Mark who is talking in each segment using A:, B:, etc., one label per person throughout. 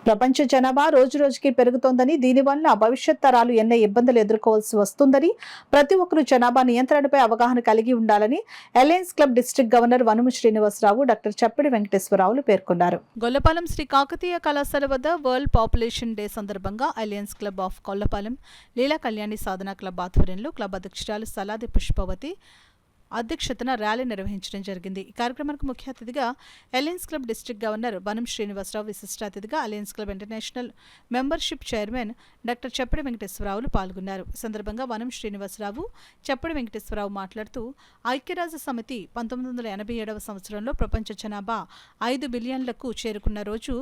A: ప్రపంచ జనాభా రోజురోజుకి పెరుగుతోందని, దీనివల్ల భవిష్యత్ తరాలు ఎన్నో ఇబ్బందులు ఎదుర్కోవాల్సి వస్తుందని, ప్రతి ఒక్కరూ జనాభా నియంత్రణపై అవగాహన కలిగి ఉండాలని alliance club district governor Vanumu Srinivasarao, doctor Chappidi వెంకటేశ్వరరావులు పేర్కొన్నారు. గొల్లపాలెం శ్రీ కాకతీయ కళాశాల వద్ద వరల్డ్ పాపులేషన్ డే సందర్భంగా alliance club of Kollapalem Leela Kalyani Sadhana club ఆధ్వర్యంలో క్లబ్ అధ్యక్షురాలు సలాది పుష్పవతి అధ్యక్షతన ర్యాలీ నిర్వహించడం జరిగింది. ఈ కార్యక్రమానికి ముఖ్య అతిథిగా alliance club district governor Vanumu Srinivasarao, విశిష్ట అతిథిగా alliance club international membership chairman doctor Chappidi వెంకటేశ్వరరావులు పాల్గొన్నారు. ఈ సందర్భంగా వనుము శ్రీనివాసరావు, చప్పిడి వెంకటేశ్వరరావు మాట్లాడుతూ ఐక్యరాజ్య సమితి 1987వ సంవత్సరంలో ప్రపంచ జనాభా 5 బిలియన్లకు చేరుకున్న రోజు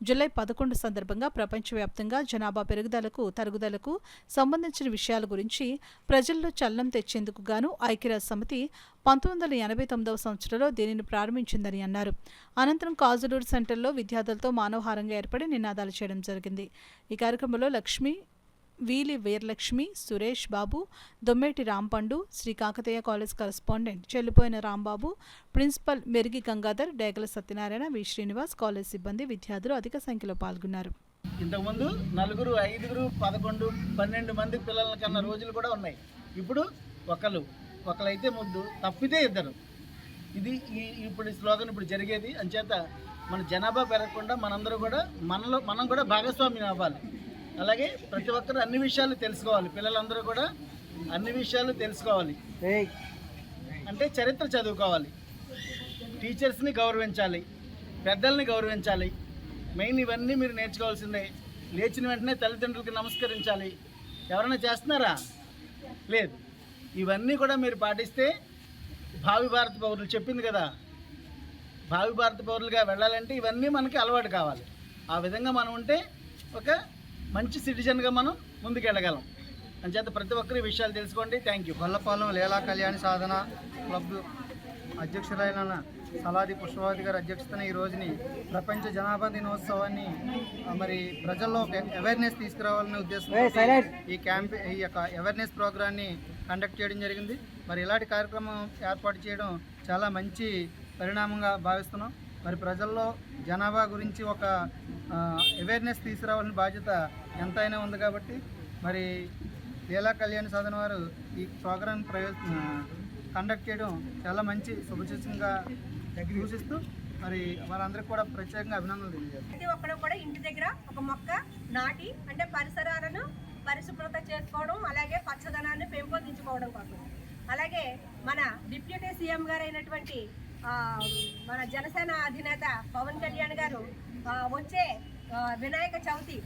A: జూలై 11 సందర్భంగా ప్రపంచవ్యాప్తంగా జనాభా పెరుగుదలకు, తరుగుదలకు సంబంధించిన విషయాల గురించి ప్రజల్లో చలనం తెచ్చేందుకు గాను ఐక్యరాజ్య సమితి 1989వ సంవత్సరంలో దీనిని ప్రారంభించిందని అన్నారు. అనంతరం కాజులూరు సెంటర్లో విద్యార్థులతో మానవహారంగా ఏర్పడి నినాదాలు చేయడం జరిగింది. ఈ కార్యక్రమంలో లక్ష్మి, వీలి వీరలక్ష్మి, సురేష్ బాబు, దొమ్మేటి రాంపండు, శ్రీ కాకతీయ కాలేజ్ కరెస్పాండెంట్ చెల్లిపోయిన Rambabu, principal Merigi Gangadhar, Degala Satyanarayana, V Srinivas, college సిబ్బంది, విద్యార్థులు అధిక సంఖ్యలో పాల్గొన్నారు.
B: ఇంతకుముందు 4, 5, 11, 12 మంది పిల్లల కన్నా రోజులు కూడా ఉన్నాయి. ఇప్పుడు ఒకళ్ళైతే ముద్దు, తప్పితే ఇద్దరు. ఇది ఇప్పుడు స్లోగన్ ఇప్పుడు జరిగేది. అంచేత మన జనాభా పెరగకుండా మనం కూడా భాగస్వామ్యం అవ్వాలి. అలాగే ప్రతి ఒక్కరు అన్ని విషయాలు తెలుసుకోవాలి. పిల్లలందరూ కూడా అన్ని విషయాలు తెలుసుకోవాలి. అంటే చరిత్ర చదువుకోవాలి, టీచర్స్ని గౌరవించాలి, పెద్దల్ని గౌరవించాలి. మెయిన్ ఇవన్నీ మీరు నేర్చుకోవాల్సిందే. లేచిన వెంటనే తల్లిదండ్రులకి నమస్కరించాలి. ఎవరైనా చేస్తున్నారా? లేదు. ఇవన్నీ కూడా మీరు పాటిస్తే భావి భారత పౌరులు చెప్పింది కదా, భావి భారత పౌరులుగా వెళ్ళాలంటే ఇవన్నీ మనకి అలవాటు కావాలి. ఆ విధంగా మనం ఉంటే ఒక మంచి సిటిజన్గా మనం ముందుకెళ్ళగలం. అంచేత ప్రతి ఒక్కరి విషయాలు తెలుసుకోండి. Thank you.
C: Gollapalem Leela Kalyani Sadhana club అధ్యక్షులైన సలాది పుష్పవతి గారి అధ్యక్షతన ఈ రోజుని ప్రపంచ జనాభా దినోత్సవాన్ని మరి ప్రజల్లో ఒక అవేర్నెస్ తీసుకురావాలనే ఉద్దేశంతో ఈ యొక్క అవేర్నెస్ ప్రోగ్రాన్ని కండక్ట్ చేయడం జరిగింది. మరి ఇలాంటి కార్యక్రమం ఏర్పాటు చేయడం చాలా మంచి పరిణామంగా భావిస్తున్నాం. మరి ప్రజల్లో జనాభా గురించి ఒక అవేర్నెస్ తీసుకురావాలని బాధ్యత ఎంతైనా ఉంది కాబట్టి మరి లీలా కళ్యాణి సాధన వారు ఈ ప్రోగ్రాం కండక్ట్ చేయడం చాలా మంచి శుభసూచనగా సూచిస్తూ మరి వాళ్ళందరికీ కూడా ప్రత్యేకంగా అభినందనలు తెలియజేస్తారు.
D: ప్రతి ఒక్కరు కూడా ఇంటి దగ్గర ఒక మొక్క నాటి, అంటే పరిసరాలను పరిశుభ్రత చేసుకోవడం, అలాగే పచ్చదనాన్ని పెంపొందించుకోవడం కోసం. అలాగే మన డిప్యూటీ సీఎం గారు అయినటువంటి మన జనసేన అధినేత పవన్ కళ్యాణ్ గారు వచ్చే వినాయక చవితి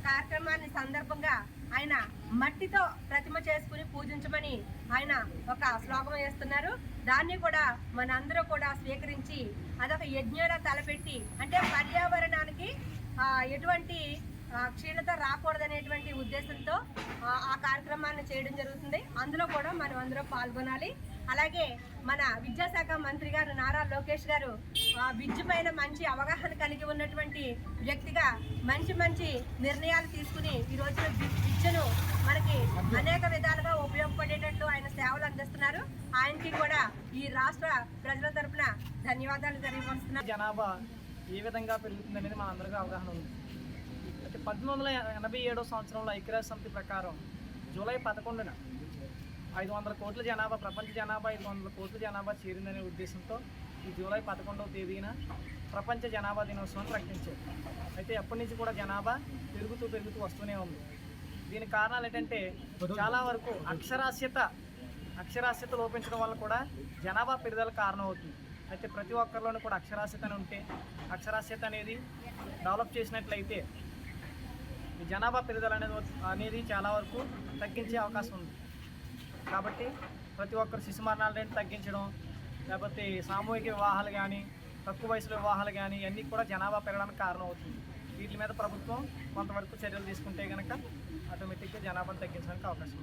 D: కార్యక్రమాన్ని సందర్భంగా ఆయన మట్టితో ప్రతిమ చేసుకుని పూజించమని ఆయన ఒక శ్లోకం వేస్తున్నారు. దాన్ని కూడా మనందరూ కూడా స్వీకరించి అదొక యజ్ఞంగా తలపెట్టి, అంటే పర్యావరణానికి ఎటువంటి క్షీణత రాకూడదనేటువంటి ఉద్దేశంతో ఆ కార్యక్రమాన్ని చేయడం జరుగుతుంది. అందులో కూడా మనం అందరూ పాల్గొనాలి. అలాగే మన విద్యాశాఖ మంత్రి గారు నారా లోకేష్ గారు విద్య పైన మంచి అవగాహన కలిగి ఉన్నటువంటి వ్యక్తిగా మంచి నిర్ణయాలు తీసుకుని ఈ రోజున విద్యను మనకి అనేక విధాలుగా ఉపయోగపడేటట్లు ఆయన సేవలు అందిస్తున్నారు. ఆయనకి కూడా ఈ రాష్ట్ర ప్రజల తరఫున ధన్యవాదాలు తెలియపరుస్తున్నారు.
E: జనాభా ఏ విధంగా పెరుగుతుందనేది మనందరికీ అవగాహన ఉంది. అయితే 1987వ సంవత్సరంలో ఐక్యరాజ్య సమితి ప్రకారం జూలై 11న 500 కోట్ల జనాభా, ప్రపంచ జనాభా 500 కోట్ల జనాభా చేరిందనే ఉద్దేశంతో ఈ జూలై 11వ తేదీన ప్రపంచ జనాభా దినోత్సవాన్ని ప్రకటించారు. అయితే ఎప్పటి నుంచి కూడా జనాభా పెరుగుతూ వస్తూనే ఉంది. దీనికి కారణాలు ఏంటంటే చాలా వరకు అక్షరాస్యత లోపించడం వల్ల కూడా జనాభా పెరుగుదల కారణం అవుతుంది. అయితే ప్రతి ఒక్కరిలోనూ కూడా అక్షరాస్యత అనేది డెవలప్ చేసినట్లయితే ఈ జనాభా పెరుగుదల అనేది చాలా వరకు తగ్గించే అవకాశం ఉంది. కాబట్టి ప్రతి ఒక్కరు శిశు మరణాల రేటు తగ్గించడం, లేకపోతే సామూహిక వివాహాలు కానీ, తక్కువ వయసులో వివాహాలు కానీ ఇవన్నీ కూడా జనాభా పెరగడానికి కారణం అవుతుంది. వీటి మీద ప్రభుత్వం కొంతవరకు చర్యలు తీసుకుంటే కనుక ఆటోమేటిక్గా జనాభాను తగ్గించడానికి అవకాశం ఉంది.